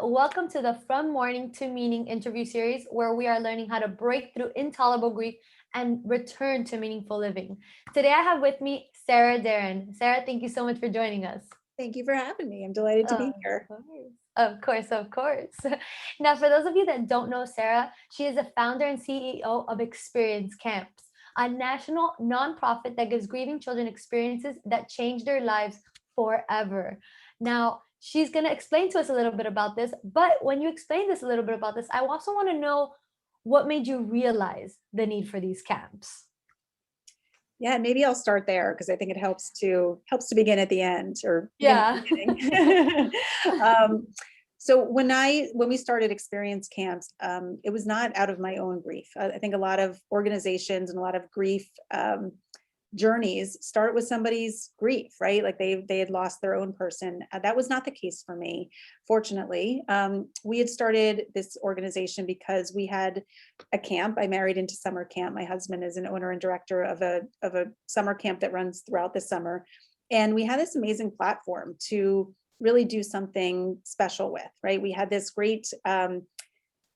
Welcome to the From Mourning to Meaning interview series, where we are learning how to break through intolerable grief and return to meaningful living. Today, I have with me Sara Deren. Sara, thank you so much for joining us. Thank you for having me. I'm delighted to be Of here. course. Of course, of course. Now, for those of you that don't know Sara, she is the founder and CEO of Experience Camps, a national nonprofit that gives grieving children experiences that change their lives forever. Now, she's going to explain to us a little bit about this, but when you explain this a little bit about this, I also want to know what made you realize the need for these camps. Yeah, maybe I'll start there because I think it helps to begin at the end or begin at Yeah. the beginning. So when we started experience camps, it was not out of my own grief. I think a lot of organizations and a lot of grief journeys start with somebody's grief, right? Like they had lost their own person. That was not the case for me. Fortunately, we had started this organization because we had a camp. I married into summer camp. My husband is an owner and director of a summer camp that runs throughout the summer, and we had this amazing platform to really do something special with. Right? We had this great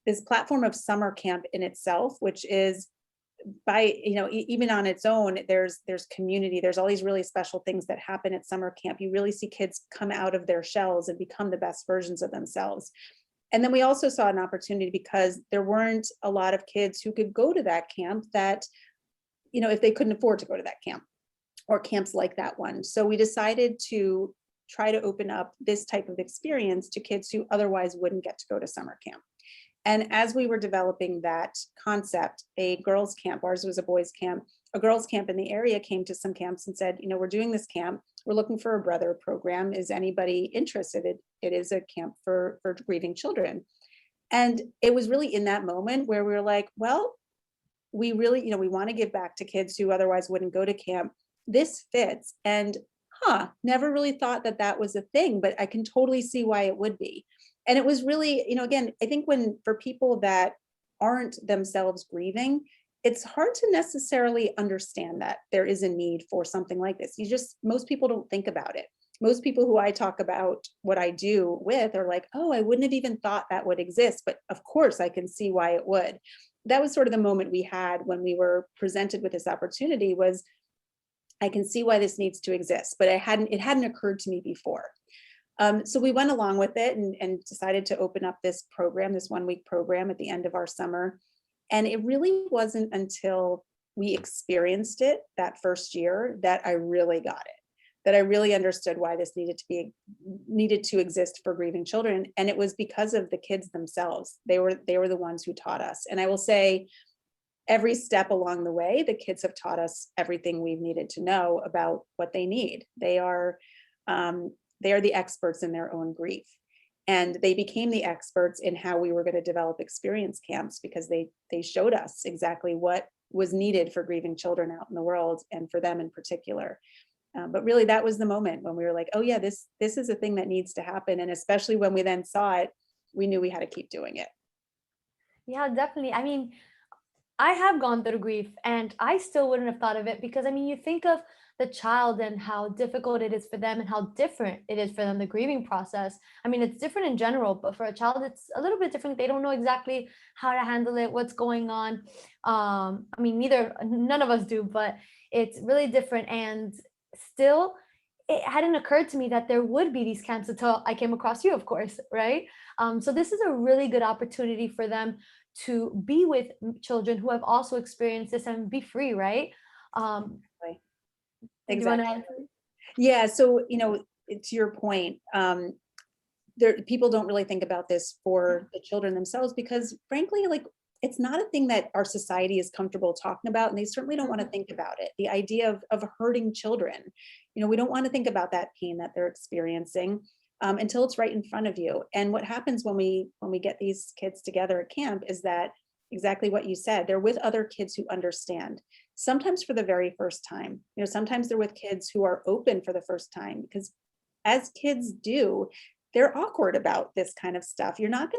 this platform of summer camp in itself, which is by even on its own, there's community, there's all these really special things that happen at summer camp. You really see kids come out of their shells and become the best versions of themselves. And then we also saw an opportunity because there weren't a lot of kids who could go to that camp that, if they couldn't afford to go to that camp or camps like that one. So we decided to try to open up this type of experience to kids who otherwise wouldn't get to go to summer camp. And as we were developing that concept, a girls' camp, ours was a boys' camp, a girls' camp in the area came to some camps and said, we're doing this camp. We're looking for a brother program. Is anybody interested? It is a camp for grieving children. And it was really in that moment where we were like, well, we really, we want to give back to kids who otherwise wouldn't go to camp. This fits. And never really thought that that was a thing, but I can totally see why it would be. And it was really, again, I think for people that aren't themselves grieving, it's hard to necessarily understand that there is a need for something like this. Most people don't think about it. Most people who I talk about what I do with are like, oh, I wouldn't have even thought that would exist, but of course I can see why it would. That was sort of the moment we had when we were presented with this opportunity was, I can see why this needs to exist, but it hadn't occurred to me before. So we went along with it and decided to open up this program, this 1-week program at the end of our summer. And it really wasn't until we experienced it that first year that I really got it, that I really understood why this needed to exist for grieving children. And it was because of the kids themselves. They were the ones who taught us. And I will say, every step along the way, the kids have taught us everything we've needed to know about what they need. They are the experts in their own grief. And they became the experts in how we were going to develop experience camps because they showed us exactly what was needed for grieving children out in the world and for them in particular. But really, that was the moment when we were like, oh yeah, this is a thing that needs to happen. And especially when we then saw it, we knew we had to keep doing it. Yeah, definitely. I mean, I have gone through grief and I still wouldn't have thought of it because you think of the child and how difficult it is for them and how different it is for them, the grieving process. It's different in general, but for a child, it's a little bit different. They don't know exactly how to handle it, what's going on. None of us do, but it's really different. And still, it hadn't occurred to me that there would be these camps until I came across you, of course, right? So this is a really good opportunity for them to be with children who have also experienced this and be free, right? Exactly. Yeah. So, to your point, people don't really think about this for the children themselves because frankly, like it's not a thing that our society is comfortable talking about. And they certainly don't want to think about it. The idea of hurting children, we don't want to think about that pain that they're experiencing until it's right in front of you. And what happens when we get these kids together at camp is that exactly what you said, they're with other kids who understand, sometimes for the very first time. Sometimes they're with kids who are open for the first time because as kids do, they're awkward about this kind of stuff. You're not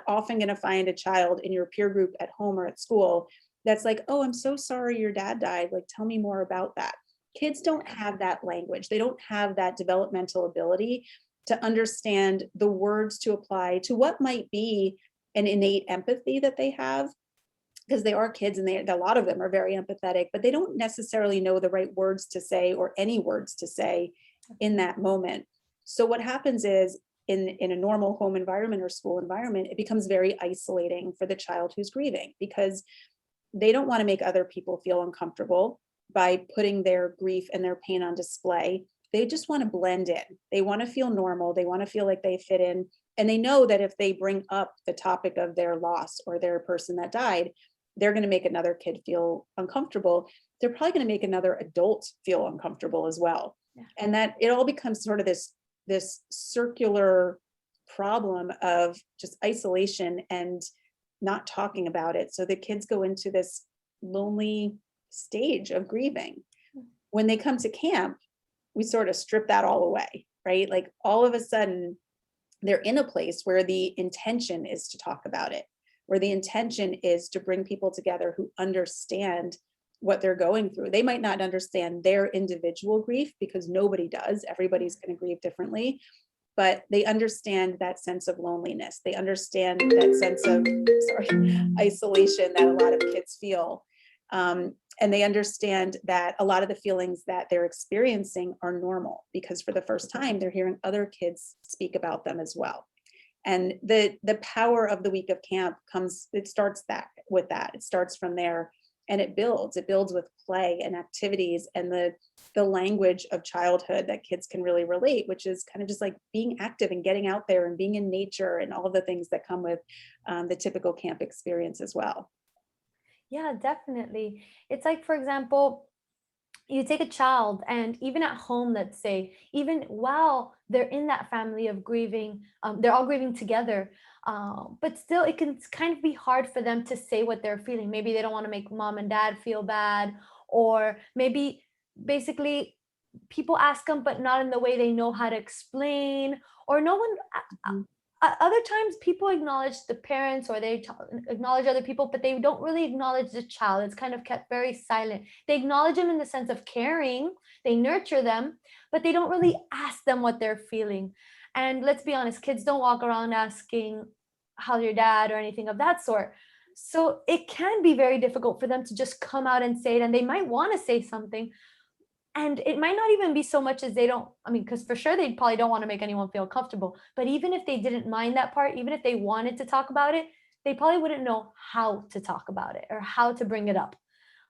often going to find a child in your peer group at home or at school that's like, oh, I'm so sorry your dad died. Like, tell me more about that. Kids don't have that language. They don't have that developmental ability to understand the words to apply to what might be an innate empathy that they have, because they are kids and a lot of them are very empathetic, but they don't necessarily know the right words to say or any words to say in that moment. So what happens is in a normal home environment or school environment, it becomes very isolating for the child who's grieving, because they don't want to make other people feel uncomfortable by putting their grief and their pain on display. They just want to blend in. They want to feel normal. They want to feel like they fit in. And they know that if they bring up the topic of their loss or their person that died, they're going to make another kid feel uncomfortable. They're probably going to make another adult feel uncomfortable as well. Yeah. And that it all becomes sort of this circular problem of just isolation and not talking about it. So the kids go into this lonely stage of grieving. When they come to camp, we sort of strip that all away, right? Like all of a sudden, they're in a place where the intention is to talk about it, where the intention is to bring people together who understand what they're going through. They might not understand their individual grief, because nobody does. Everybody's going to grieve differently, but they understand that sense of loneliness. They understand that sense of isolation that a lot of kids feel. And they understand that a lot of the feelings that they're experiencing are normal, because for the first time, they're hearing other kids speak about them as well. And the power of the week of camp it starts with that. It starts from there, and it builds with play and activities and the language of childhood that kids can really relate, which is kind of just like being active and getting out there and being in nature and all of the things that come with the typical camp experience as well. Yeah, definitely. It's like, for example, you take a child, and even at home, let's say, even while they're in that family of grieving, they're all grieving together, but still it can kind of be hard for them to say what they're feeling. Maybe they don't want to make mom and dad feel bad, or maybe basically people ask them, but not in the way they know how to explain, or no one. Other times people acknowledge the parents, or they acknowledge other people, but they don't really acknowledge the child. It's kind of kept very silent. They acknowledge them in the sense of caring, they nurture them, but they don't really ask them what they're feeling. And let's be honest, kids don't walk around asking, how's your dad, or anything of that sort. So it can be very difficult for them to just come out and say it, and they might want to say something. And it might not even be so much as because for sure they probably don't want to make anyone feel comfortable. But even if they didn't mind that part, even if they wanted to talk about it, they probably wouldn't know how to talk about it or how to bring it up.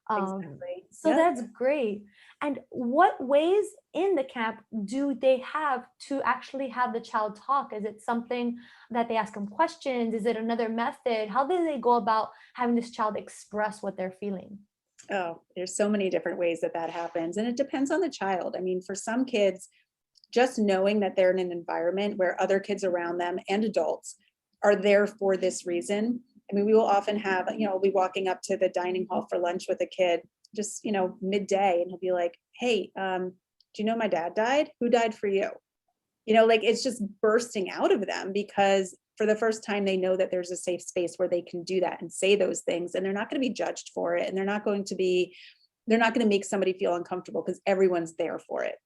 Exactly. So Yep. that's great. And what ways in the camp do they have to actually have the child talk? Is it something that they ask them questions? Is it another method? How do they go about having this child express what they're feeling? Oh, there's so many different ways that happens. And it depends on the child. I mean, for some kids, just knowing that they're in an environment where other kids around them and adults are there for this reason. I mean, we will often have, we'll be walking up to the dining hall for lunch with a kid, just, midday, and he'll be like, hey, do you know my dad died? Who died for you? It's just bursting out of them, because for the first time, they know that there's a safe space where they can do that and say those things, and they're not going to be judged for it. And they're not going to make somebody feel uncomfortable, because everyone's there for it.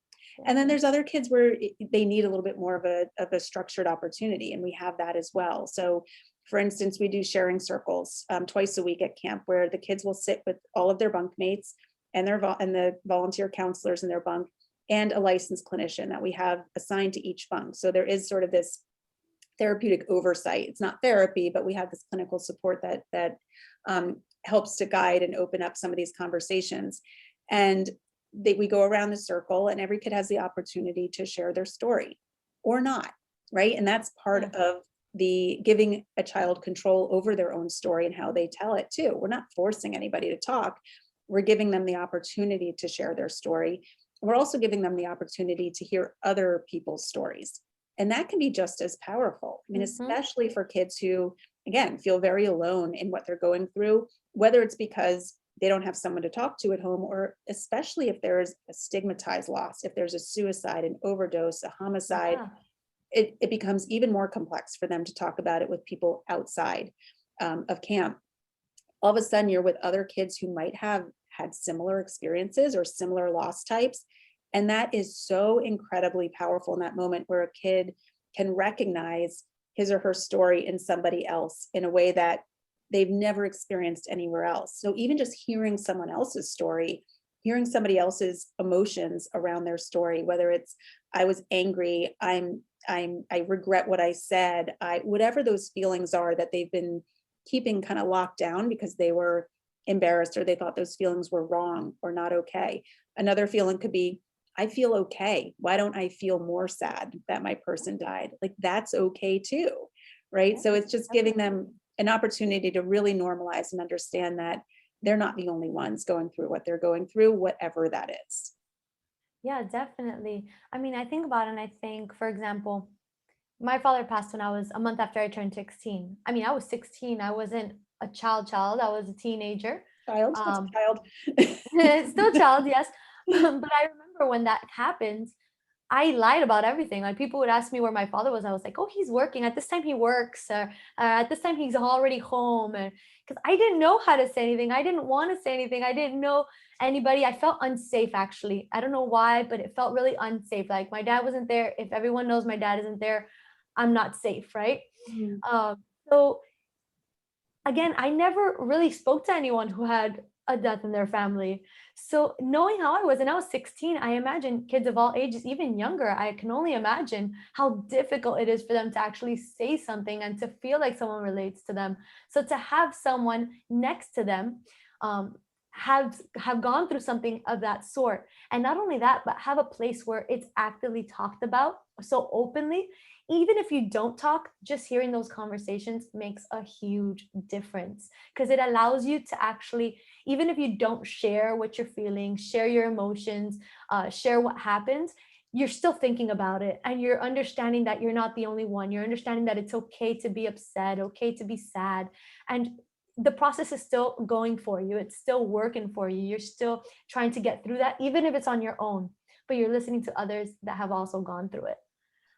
And then there's other kids where they need a little bit more of a structured opportunity, and we have that as well. So for instance, we do sharing circles twice a week at camp, where the kids will sit with all of their bunk mates and the volunteer counselors in their bunk, and a licensed clinician that we have assigned to each bunk. So there is sort of this therapeutic oversight. It's not therapy, but we have this clinical support that helps to guide and open up some of these conversations. And we go around the circle, and every kid has the opportunity to share their story or not, right? And that's part of the giving a child control over their own story and how they tell it too. We're not forcing anybody to talk. We're giving them the opportunity to share their story. We're also giving them the opportunity to hear other people's stories. And that can be just as powerful. I mean, especially for kids who, again, feel very alone in what they're going through, whether it's because they don't have someone to talk to at home, or especially if there's a stigmatized loss, if there's a suicide, an overdose, a homicide, it becomes even more complex for them to talk about it with people outside of camp. All of a sudden, you're with other kids who might have had similar experiences or similar loss types, And that is so incredibly powerful in that moment where a kid can recognize his or her story in somebody else in a way that they've never experienced anywhere else. So even just hearing someone else's story, hearing somebody else's emotions around their story, whether it's, I was angry, I regret what I said, whatever those feelings are that they've been keeping kind of locked down because they were embarrassed or they thought those feelings were wrong or not okay. Another feeling could be, I feel okay. Why don't I feel more sad that my person died? Like, that's okay too, right? Yeah, So it's just giving them an opportunity to really normalize and understand that they're not the only ones going through what they're going through, whatever that is. Yeah, definitely. I mean, I think about it and I think, for example, my father passed when I was a month after I turned 16. I mean, I was 16. I wasn't a child, I was a teenager. Child, that's Um, child. Still child, yes. But I remember when that happened, I lied about everything. Like, people would ask me where my father was. I was like, "Oh, he's working. At this time, he works. At this time, he's already home." And because I didn't know how to say anything, I didn't want to say anything. I didn't know anybody. I felt unsafe, actually. I don't know why, but it felt really unsafe. Like, my dad wasn't there. If everyone knows my dad isn't there, I'm not safe, right? Mhm. So again, I never really spoke to anyone who had a death in their family. So knowing how I was, and I was 16, I imagine kids of all ages, even younger, I can only imagine how difficult it is for them to actually say something and to feel like someone relates to them. So to have someone next to them, have gone through something of that sort, and not only that, but have a place where it's actively talked about so openly. Even if you don't talk, just hearing those conversations makes a huge difference, because it allows you to actually, even if you don't share what you're feeling, share your emotions, share what happens, you're still thinking about it, and you're understanding that you're not the only one. You're understanding that it's okay to be upset, okay to be sad, and the process is still going for you. It's still working for you. You're still trying to get through that, even if it's on your own, but you're listening to others that have also gone through it.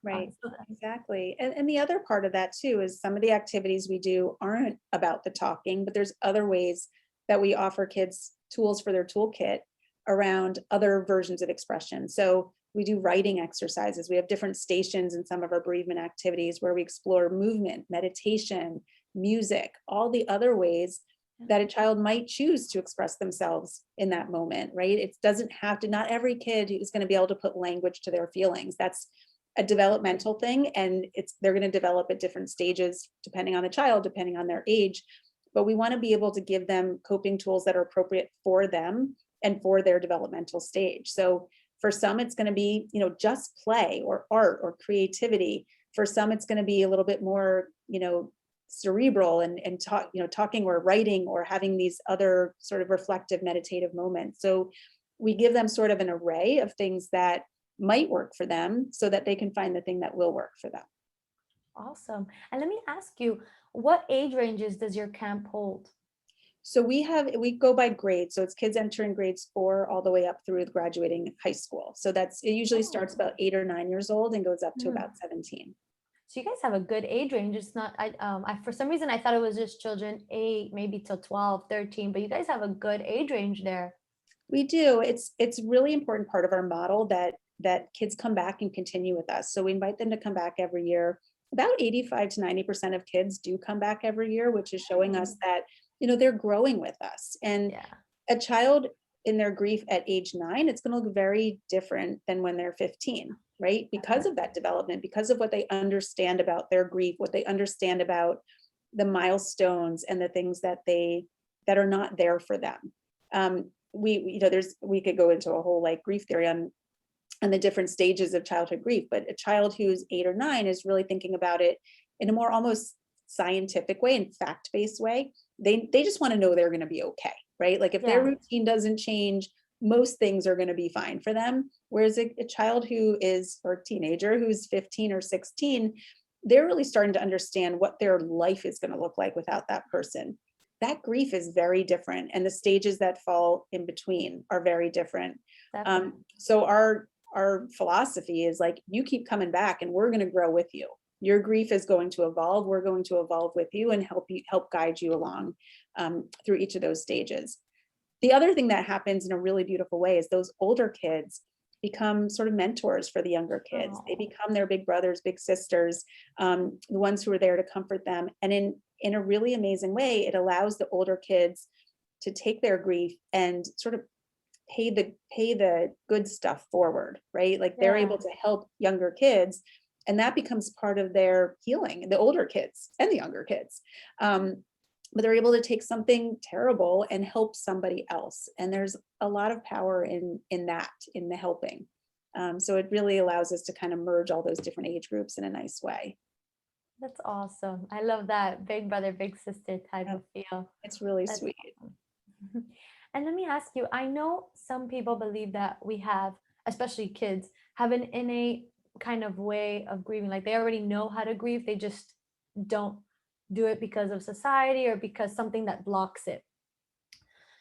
Right, So exactly. And the other part of that too is some of the activities we do aren't about the talking, but there's other ways that we offer kids tools for their toolkit around other versions of expression. So we do writing exercises. We have different stations in some of our bereavement activities where we explore movement, meditation, music, all the other ways that a child might choose to express themselves in that moment, right? It doesn't have to, not every kid is going to be able to put language to their feelings. That's a developmental thing, and they're going to develop at different stages depending on the child, depending on their age. But we want to be able to give them coping tools that are appropriate for them and for their developmental stage. So for some, it's going to be, just play or art or creativity. For some, it's going to be a little bit more, cerebral and talking or writing or having these other sort of reflective meditative moments. So we give them sort of an array of things that might work for them so that they can find the thing that will work for them. awesome. And let me ask you, what age ranges does your camp hold? So we go by grade. So it's kids entering grades 4 all the way up through graduating high school. So it usually starts about 8 or 9 years old and goes up to about 17. So you guys have a good age range. It's not, I for some reason I thought it was just children 8, maybe till 12, 13, but you guys have a good age range there. We do. It's really important part of our model that kids come back and continue with us. So we invite them to come back every year. About 85 to 90% of kids do come back every year, which is showing us that, they're growing with us. And a child in their grief at age 9, it's going to look very different than when they're 15, right? Because of that development, because of what they understand about their grief, what they understand about the milestones and the things that are not there for them. We could go into a whole grief theory on the different stages of childhood grief, but a child who's 8 or 9 is really thinking about it in a more almost scientific way and fact-based way. They just want to know they're going to be okay, right? Like if their routine doesn't change, most things are going to be fine for them. Whereas a child or a teenager who's 15 or 16, they're really starting to understand what their life is going to look like without that person. That grief is very different, and the stages that fall in between are very different. So our philosophy is you keep coming back and we're going to grow with you. Your grief is going to evolve. We're going to evolve with you and help guide you along through each of those stages. The other thing that happens in a really beautiful way is those older kids become sort of mentors for the younger kids. They Oh, become their big brothers, big sisters, the ones who are there to comfort them. And in a really amazing way, it allows the older kids to take their grief and sort of pay the good stuff forward, right? Like they're yeah. able to help younger kids, and that becomes part of their healing, the older kids and the younger kids. But they're able to take something terrible and help somebody else. And there's a lot of power in that, in the helping. So it really allows us to kind of merge all those different age groups in a nice way. That's awesome. I love that big brother, big sister type Yeah, of feel. it's really That's sweet. awesome. And let me ask you, I know some people believe that we have, especially kids, have an innate kind of way of grieving. Like they already know how to grieve, they just don't do it because of society or because something that blocks it.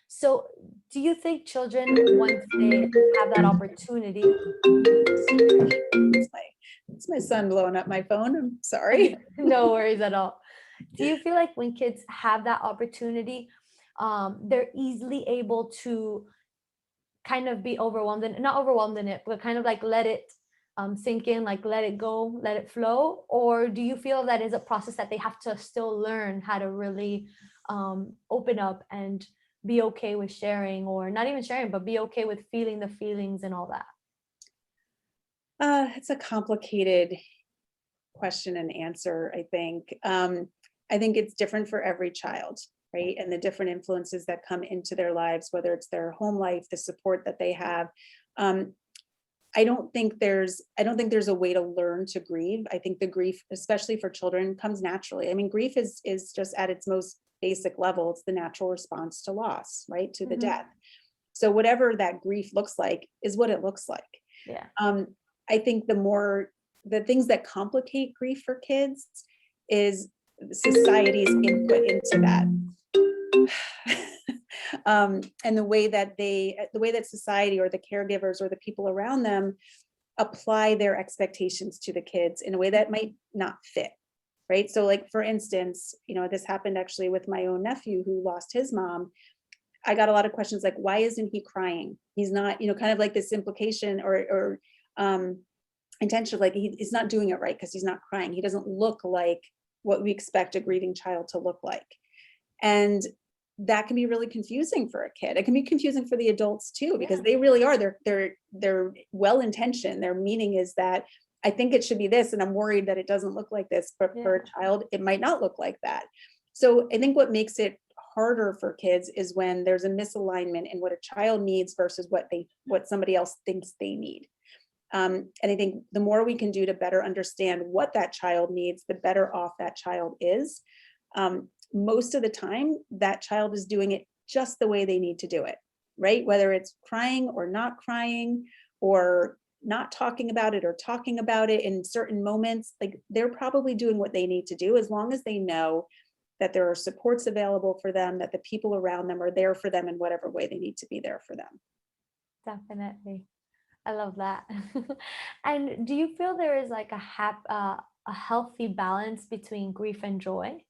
So, do you think children, once they have that opportunity, It's my son blowing up my phone. I'm sorry. no worries at all. Do you feel like when kids have that opportunity, they're easily able to kind of be overwhelmed and not overwhelmed in it, but kind of like let it sink in, like let it go, let it flow? Or do you feel that is a process that they have to still learn how to really open up and be okay with sharing, or not even sharing, but be okay with feeling the feelings and all that? It's a complicated question and answer, I think. I think it's different for every child, right? And the different influences that come into their lives, whether it's their home life, the support that they have. I don't think there's a way to learn to grieve. I think the grief, especially for children, comes naturally. I mean, grief is just at its most basic level, it's the natural response to loss, right? To the Mhm. death. So whatever that grief looks like is what it looks like. Yeah. I think the things that complicate grief for kids is society's input into that. And the way that society or the caregivers or the people around them apply their expectations to the kids in a way that might not fit, right? So like, for instance, this happened actually with my own nephew who lost his mom. I got a lot of questions like, why isn't he crying? He's not, kind of like this implication or intention, like he's not doing it right because he's not crying. He doesn't look like what we expect a grieving child to look like. And that can be really confusing for a kid. It can be confusing for the adults too, because Yeah. they really are, they're well-intentioned. Their meaning is that I think it should be this, and I'm worried that it doesn't look like this, but for a child, it might not look like that. So I think what makes it harder for kids is when there's a misalignment in what a child needs versus what somebody else thinks they need. And I think the more we can do to better understand what that child needs, the better off that child is. Most of the time, that child is doing it just the way they need to do it, right? Whether it's crying or not crying, or not talking about it or talking about it in certain moments, like they're probably doing what they need to do, as long as they know that there are supports available for them, that the people around them are there for them in whatever way they need to be there for them. Definitely. I love that. And do you feel there is like a healthy balance between grief and joy?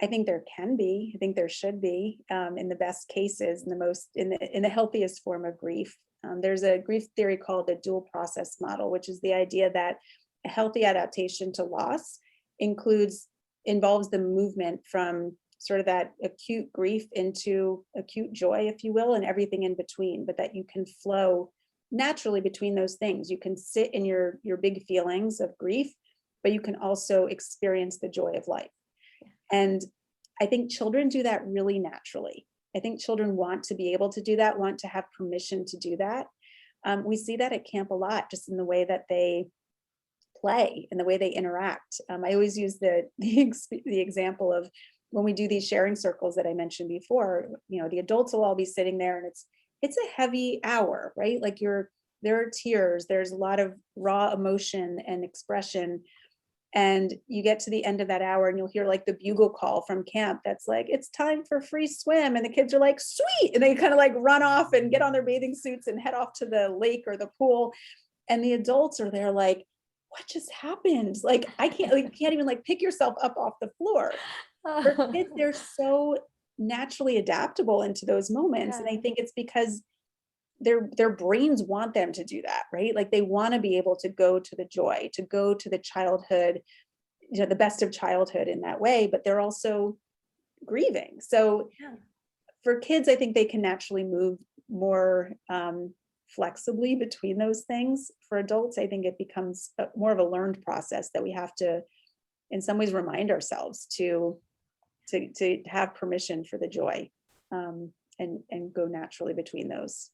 I think there can be. I think there should be, in the best cases, in the healthiest form of grief. There's a grief theory called the dual process model, which is the idea that a healthy adaptation to loss involves the movement from sort of that acute grief into acute joy, if you will, and everything in between, but that you can flow naturally between those things. You can sit in your big feelings of grief, but you can also experience the joy of life. And I think children do that really naturally. I think children want to be able to do that, want to have permission to do that. We see that at camp a lot, just in the way that they play and the way they interact. I always use the example of when we do these sharing circles that I mentioned before. The adults will all be sitting there, and it's a heavy hour, right? Like there are tears, there's a lot of raw emotion and expression. And you get to the end of that hour and you'll hear like the bugle call from camp that's like, it's time for free swim. And the kids are like, sweet. And they kind of like run off and get on their bathing suits and head off to the lake or the pool. And the adults are there like, what just happened? Like, you can't even like pick yourself up off the floor. For kids, they're so naturally adaptable into those moments. And I think it's because their brains want them to do that, right? Like they want to be able to go to the joy, to go to the childhood, the best of childhood in that way, but they're also grieving. So Yeah. for kids, I think they can naturally move more flexibly between those things. For adults, I think it becomes more of a learned process that we have to, in some ways, remind ourselves to have permission for the joy, and go naturally between those.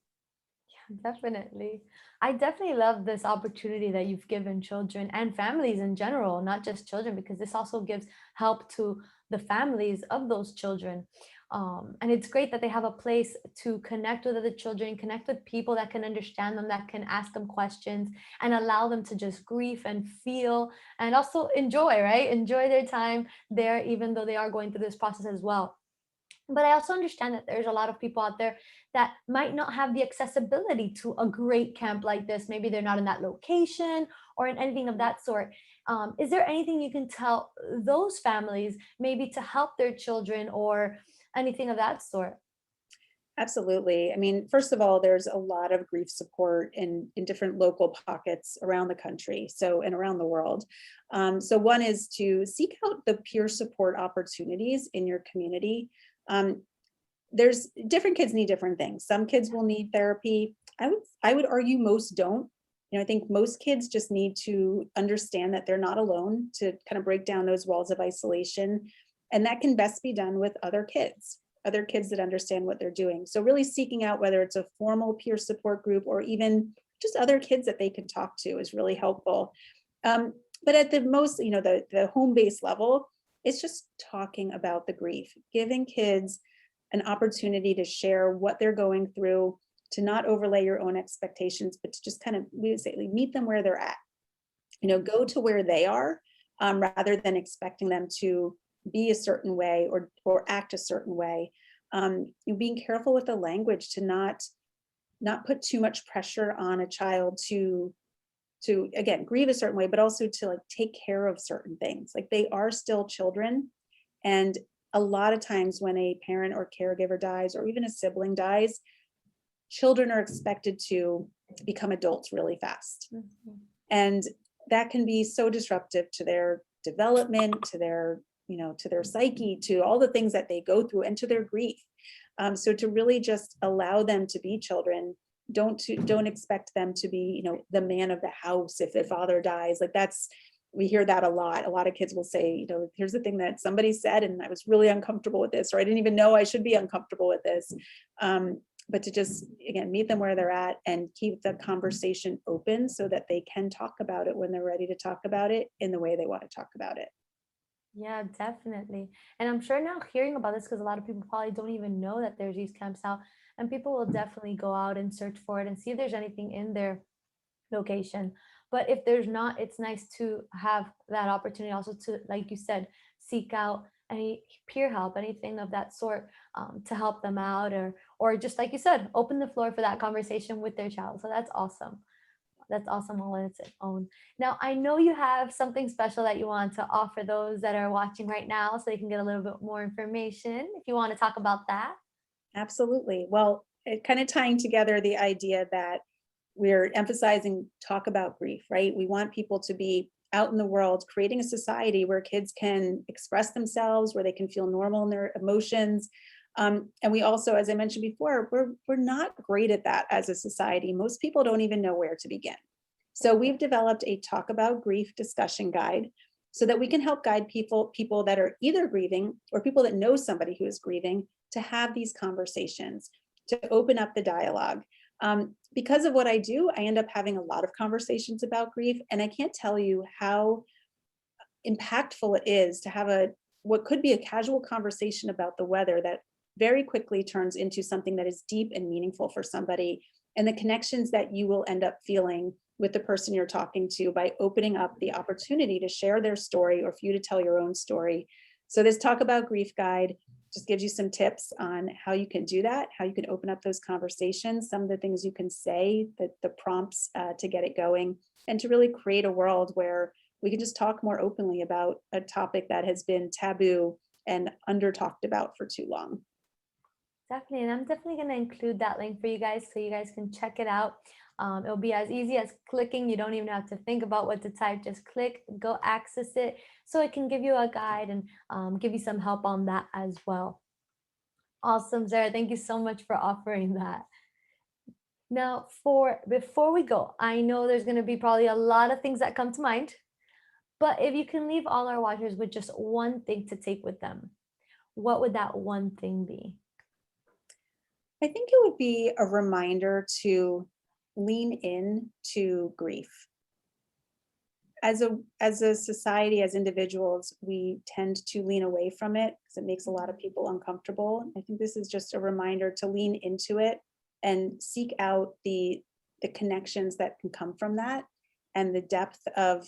Definitely. I definitely love this opportunity that you've given children and families in general, not just children, because this also gives help to the families of those children. And it's great that they have a place to connect with other children, connect with people that can understand them, that can ask them questions and allow them to just grieve and feel and also enjoy, right? Enjoy their time there, even though they are going through this process as well. But I also understand that there's a lot of people out there that might not have the accessibility to a great camp like this. Maybe they're not in that location or in anything of that sort. Is there anything you can tell those families maybe to help their children or anything of that sort? Absolutely. I mean, first of all, there's a lot of grief support in different local pockets around the country, and around the world. So one is to seek out the peer support opportunities in your community. There's different kids need different things. Some kids will need therapy. I would argue most don't. I think most kids just need to understand that they're not alone, to kind of break down those walls of isolation. And that can best be done with other kids that understand what they're doing. So really seeking out whether it's a formal peer support group or even just other kids that they can talk to is really helpful. But at the most, the home-based level, it's just talking about the grief, giving kids an opportunity to share what they're going through, to not overlay your own expectations, but to just kind of, we would say, meet them where they're at. Go to where they are, rather than expecting them to be a certain way or act a certain way. Being careful with the language to not put too much pressure on a child to again grieve a certain way, but also to like take care of certain things. Like they are still children, and a lot of times when a parent or caregiver dies, or even a sibling dies, children are expected to become adults really fast. Mhm. And that can be so disruptive to their development, to their psyche, to all the things that they go through, and to their grief. So to really just allow them to be children, don't expect them to be, the man of the house if their father dies. Like we hear that a lot. A lot of kids will say, here's the thing that somebody said, and I was really uncomfortable with this, or I didn't even know I should be uncomfortable with this. But to just, again, meet them where they're at and keep the conversation open so that they can talk about it when they're ready to talk about it in the way they want to talk about it. Yeah, definitely. And I'm sure now hearing about this, because a lot of people probably don't even know that there's these camps out, and people will definitely go out and search for it and see if there's anything in their location. But if there's not, it's nice to have that opportunity also to, like you said, seek out any peer help, anything of that sort, to help them out, or just like you said, open the floor for that conversation with their child. So that's awesome. That's awesome all on its own. Now, I know you have something special that you want to offer those that are watching right now so they can get a little bit more information. If you want to talk about that. Absolutely. Well, it kind of tying together the idea that we're emphasizing talk about grief, right? We want people to be out in the world, creating a society where kids can express themselves, where they can feel normal in their emotions. And we also, as I mentioned before, we're not great at that as a society. Most people don't even know where to begin. So we've developed a talk about grief discussion guide so that we can help guide people that are either grieving or people that know somebody who is grieving to have these conversations, to open up the dialogue. Because of what I do, I end up having a lot of conversations about grief, and I can't tell you how impactful it is to have what could be a casual conversation about the weather that very quickly turns into something that is deep and meaningful for somebody, and the connections that you will end up feeling with the person you're talking to by opening up the opportunity to share their story or for you to tell your own story. So this Talk About Grief guide just gives you some tips on how you can do that, how you can open up those conversations, some of the things you can say, the prompts to get it going, and to really create a world where we can just talk more openly about a topic that has been taboo and under talked about for too long. Definitely. And I'm definitely going to include that link for you guys so you guys can check it out. It'll be as easy as clicking. You don't even have to think about what to type. Just click, go access it so it can give you a guide and give you some help on that as well. Awesome, Zara. Thank you so much for offering that. Now, before we go, I know there's going to be probably a lot of things that come to mind, but if you can leave all our watchers with just one thing to take with them, what would that one thing be? I think it would be a reminder to lean in to grief. As a society, as individuals, we tend to lean away from it because it makes a lot of people uncomfortable. I think this is just a reminder to lean into it and seek out the connections that can come from that, and the depth of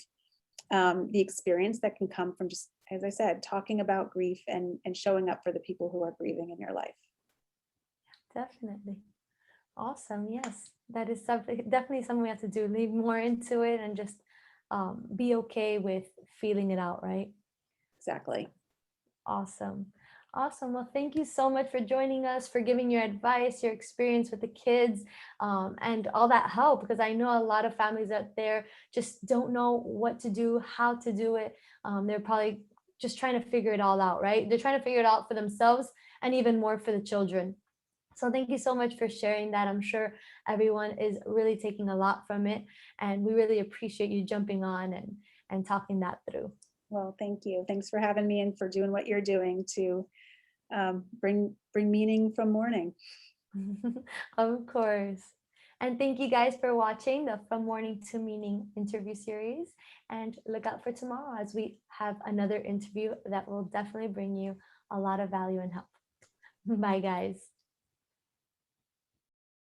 the experience that can come from, just as I said, talking about grief and showing up for the people who are grieving in your life. Definitely. Awesome. Yes, that is definitely something we have to do. Lean more into it and just be okay with feeling it out, right? Exactly. Awesome. Awesome. Well, thank you so much for joining us, for giving your advice, your experience with the kids, and all that help, because I know a lot of families out there just don't know what to do, how to do it. They're probably just trying to figure it all out, right? They're trying to figure it out for themselves and even more for the children. So thank you so much for sharing that. I'm sure everyone is really taking a lot from it, and we really appreciate you jumping on and talking that through. Well, thank you. Thanks for having me and for doing what you're doing to bring meaning from mourning. Of course. And thank you guys for watching the From Mourning to Meaning interview series. And look out for tomorrow as we have another interview that will definitely bring you a lot of value and help. Bye, guys.